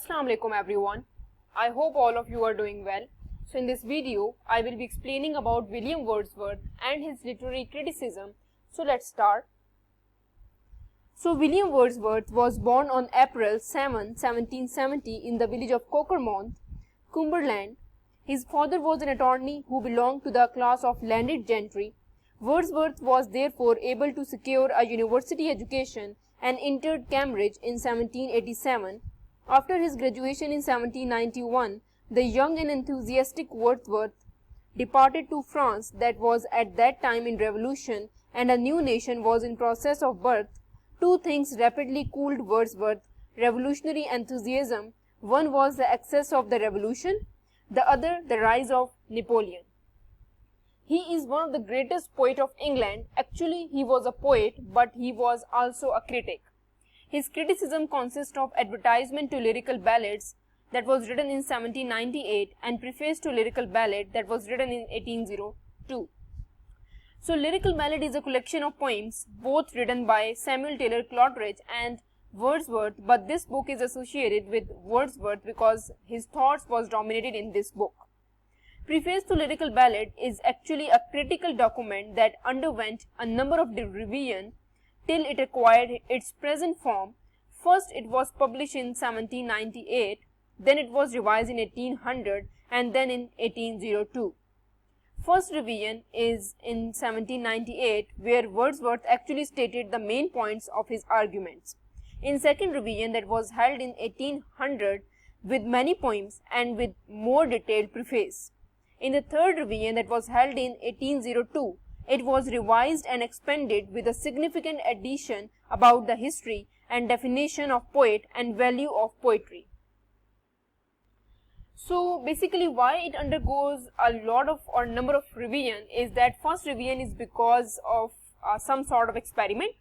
Assalamu alaikum everyone. I hope all of you are doing well. So in this video, I will be explaining about William Wordsworth and his literary criticism. So let's start. So William Wordsworth was born on April 7, 1770 in the village of Cockermouth, Cumberland. His father was an attorney who belonged to the class of landed gentry. Wordsworth was therefore able to secure a university education and entered Cambridge in 1787. After his graduation in 1791, the young and enthusiastic Wordsworth departed to France that was at that time in revolution, and a new nation was in process of birth. Two things rapidly cooled Wordsworth's revolutionary enthusiasm. One was the excess of the revolution, the other the rise of Napoleon. He is one of the greatest poets of England. Actually, he was a poet, but he was also a critic. His criticism consists of advertisement to Lyrical Ballads that was written in 1798 and Preface to Lyrical Ballad that was written in 1802. So Lyrical Ballad is a collection of poems both written by Samuel Taylor Coleridge and Wordsworth, but this book is associated with Wordsworth because his thoughts was dominated in this book. Preface to Lyrical Ballad is actually a critical document that underwent a number of revisions till it acquired its present form. First it was published in 1798, then it was revised in 1800 and then in 1802. First revision is in 1798 where Wordsworth actually stated the main points of his arguments. In second revision that was held in 1800 with many poems and with more detailed preface. In the third revision that was held in 1802, it was revised and expanded with a significant addition about the history and definition of poet and value of poetry. So basically why it undergoes a lot of or number of revision is that first revision is because of some sort of experiment.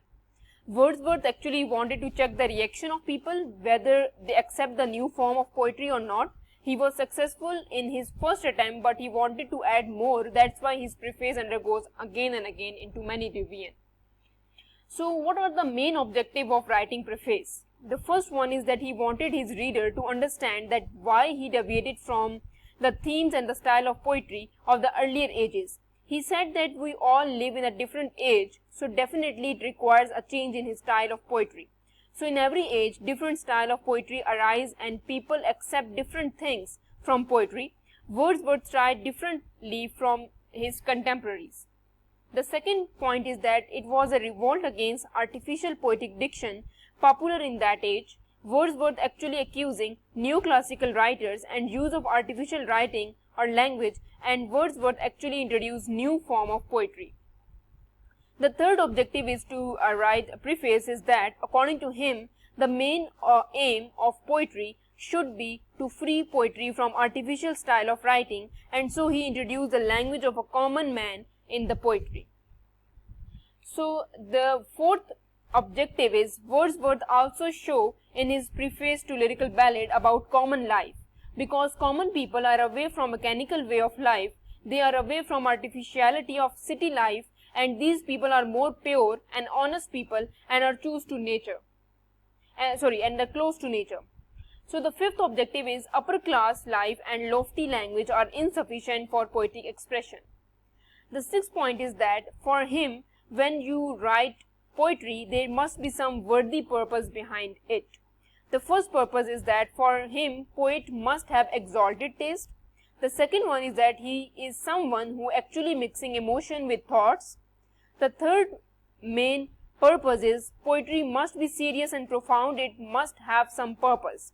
Wordsworth actually wanted to check the reaction of people, whether they accept the new form of poetry or not. He was successful in his first attempt, but he wanted to add more. That's why his preface undergoes again and again into many revisions. So what are the main objective of writing preface? The first one is that he wanted his reader to understand that why he deviated from the themes and the style of poetry of the earlier ages. He said that we all live in a different age, so definitely it requires a change in his style of poetry. So in every age, different style of poetry arise and people accept different things from poetry. Wordsworth tried differently from his contemporaries. The second point is that it was a revolt against artificial poetic diction popular in that age. Wordsworth actually accusing neoclassical writers and use of artificial writing or language, and Wordsworth actually introduced new form of poetry. The third objective is to write a preface is that according to him, the main aim of poetry should be to free poetry from artificial style of writing, and so he introduced the language of a common man in the poetry. So the fourth objective is Wordsworth also show in his preface to Lyrical Ballad about common life, because common people are away from mechanical way of life, they are away from artificiality of city life, and these people are more pure and honest people and are close to nature. And close to nature. So the fifth objective is upper class life and lofty language are insufficient for poetic expression. The sixth point is that for him, when you write poetry, there must be some worthy purpose behind it. The first purpose is that for him, poet must have exalted taste. The second one is that he is someone who actually mixing emotion with thoughts. The third main purpose is poetry must be serious and profound, it must have some purpose.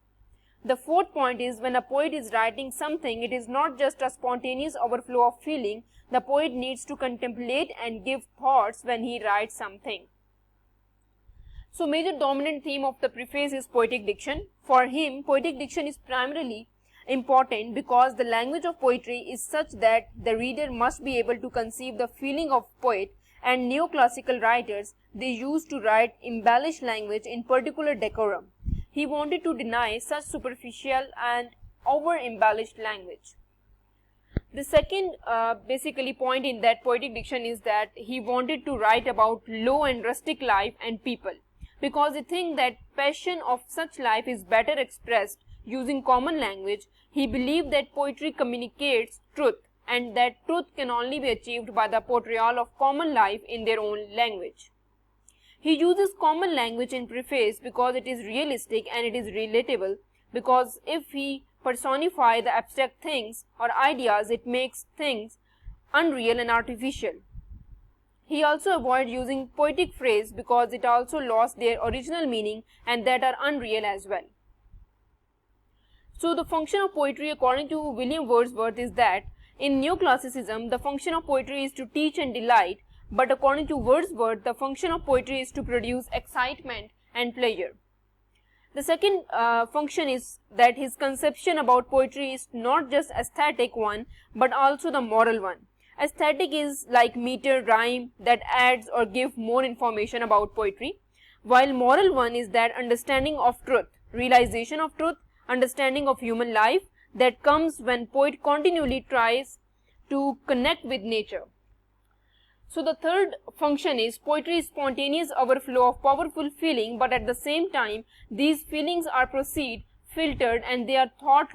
The fourth point is when a poet is writing something, it is not just a spontaneous overflow of feeling. The poet needs to contemplate and give thoughts when he writes something. So major dominant theme of the preface is poetic diction. For him, poetic diction is primarily important because the language of poetry is such that the reader must be able to conceive the feeling of poet, and neoclassical writers, they used to write embellished language in particular decorum. He wanted to deny such superficial and over-embellished language. The second basically point in that poetic diction is that he wanted to write about low and rustic life and people, because he think that passion of such life is better expressed using common language, he believed that poetry communicates truth and that truth can only be achieved by the portrayal of common life in their own language. He uses common language in Preface because it is realistic and it is relatable, because if he personify the abstract things or ideas, it makes things unreal and artificial. He also avoids using poetic phrase because it also lost their original meaning and that are unreal as well. So the function of poetry according to William Wordsworth is that in neoclassicism the function of poetry is to teach and delight, but according to Wordsworth the function of poetry is to produce excitement and pleasure. The second function is that his conception about poetry is not just aesthetic one but also the moral one. Aesthetic is like meter, rhyme that adds or give more information about poetry, while moral one is that understanding of truth, realization of truth, understanding of human life that comes when poet continually tries to connect with nature. So the third function is poetry is spontaneous overflow of powerful feeling, but at the same time these feelings are filtered and they are thought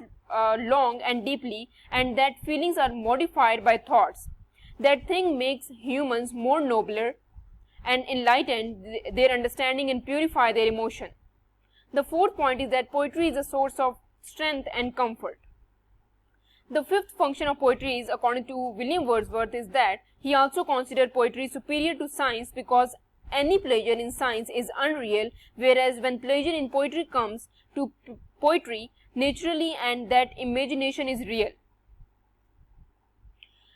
long and deeply, and that feelings are modified by thoughts. That thing makes humans more nobler and enlightened their understanding and purify their emotion. The fourth point is that poetry is a source of strength and comfort. The fifth function of poetry is, according to William Wordsworth, is that he also considered poetry superior to science because any pleasure in science is unreal, whereas when pleasure in poetry comes to poetry naturally and that imagination is real.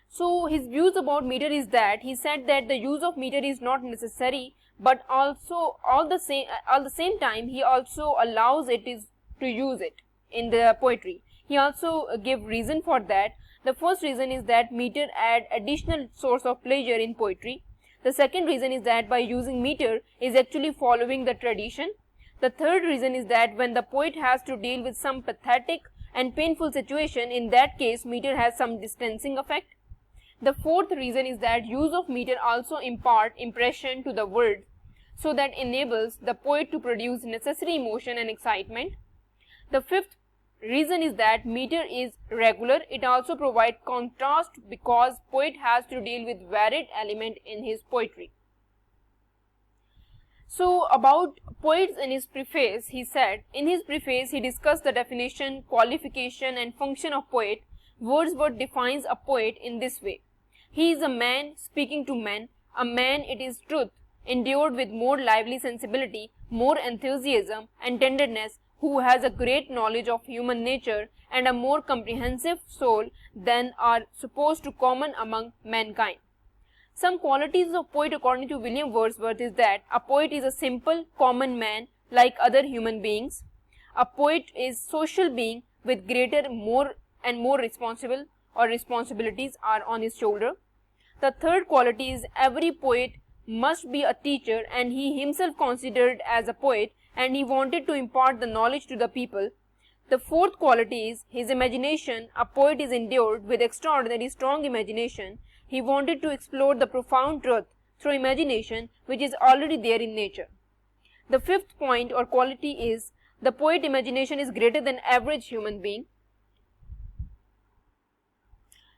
So his views about meter is that he said that the use of meter is not necessary, but also at the same time he also allows it is to use it in the poetry. He also gave reason for that. The first reason is that meter add additional source of pleasure in poetry. The second reason is that by using meter is actually following the tradition. The third reason is that when the poet has to deal with some pathetic and painful situation, in that case meter has some distancing effect. The fourth reason is that use of meter also impart impression to the word, so that enables the poet to produce necessary emotion and excitement. The fifth reason is that meter is regular. It also provides contrast because poet has to deal with varied element in his poetry. So about poets in his preface, he said, in his preface he discussed the definition, qualification and function of poet. Wordsworth defines a poet in this way: he is a man speaking to men, a man, it is truth, endued with more lively sensibility, more enthusiasm and tenderness, who has a great knowledge of human nature and a more comprehensive soul than are supposed to common among mankind. Some qualities of poet according to William Wordsworth is that a poet is a simple common man like other human beings. A poet is social being with greater more responsibilities are on his shoulder. The third quality is every poet must be a teacher, and he himself considered as a poet and he wanted to impart the knowledge to the people. The fourth quality is his imagination. A poet is endowed with extraordinary strong imagination. He wanted to explore the profound truth through imagination which is already there in nature. The fifth point or quality is the poet imagination is greater than average human being.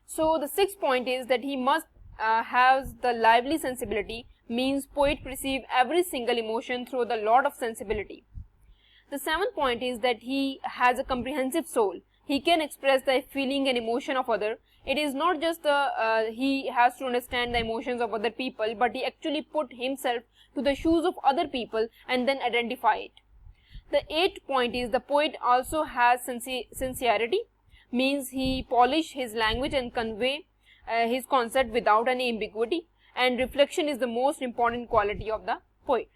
So the sixth point is that he must has the lively sensibility, means poet perceive every single emotion through the lot of sensibility. The seventh point is that he has a comprehensive soul. He can express the feeling and emotion of other. It is not just he has to understand the emotions of other people, but he actually put himself to the shoes of other people and then identify it. The eighth point is the poet also has sincerity, means he polish his language and convey his concept without any ambiguity, and reflection is the most important quality of the poet.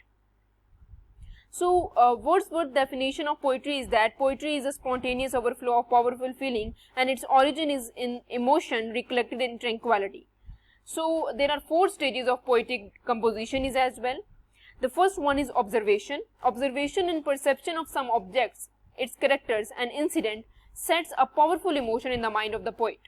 So Wordsworth's definition of poetry is that poetry is a spontaneous overflow of powerful feeling and its origin is in emotion recollected in tranquility. So there are four stages of poetic composition is as well. The first one is observation. Observation and perception of some objects, its characters and incident sets a powerful emotion in the mind of the poet.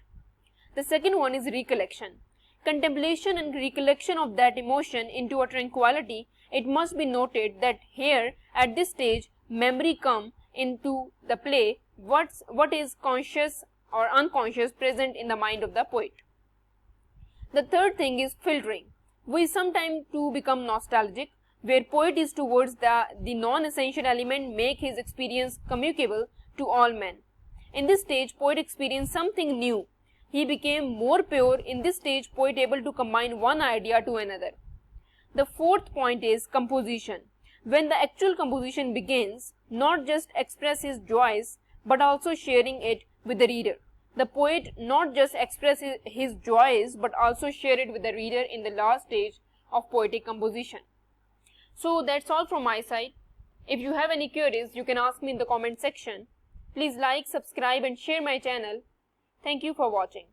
The second one is recollection. Contemplation and recollection of that emotion into a tranquility. It must be noted that here at this stage memory come into the play what is conscious or unconscious present in the mind of the poet. The third thing is filtering. We sometimes too become nostalgic, where poet is towards the non-essential element make his experience communicable to all men. In this stage, poet experienced something new. He became more pure. In this stage, poet able to combine one idea to another. The fourth point is composition. When the actual composition begins, not just express his joys, but also sharing it with the reader. The poet not just expresses his joys, but also share it with the reader in the last stage of poetic composition. So that's all from my side. If you have any queries, you can ask me in the comment section. Please like, subscribe and share my channel. Thank you for watching.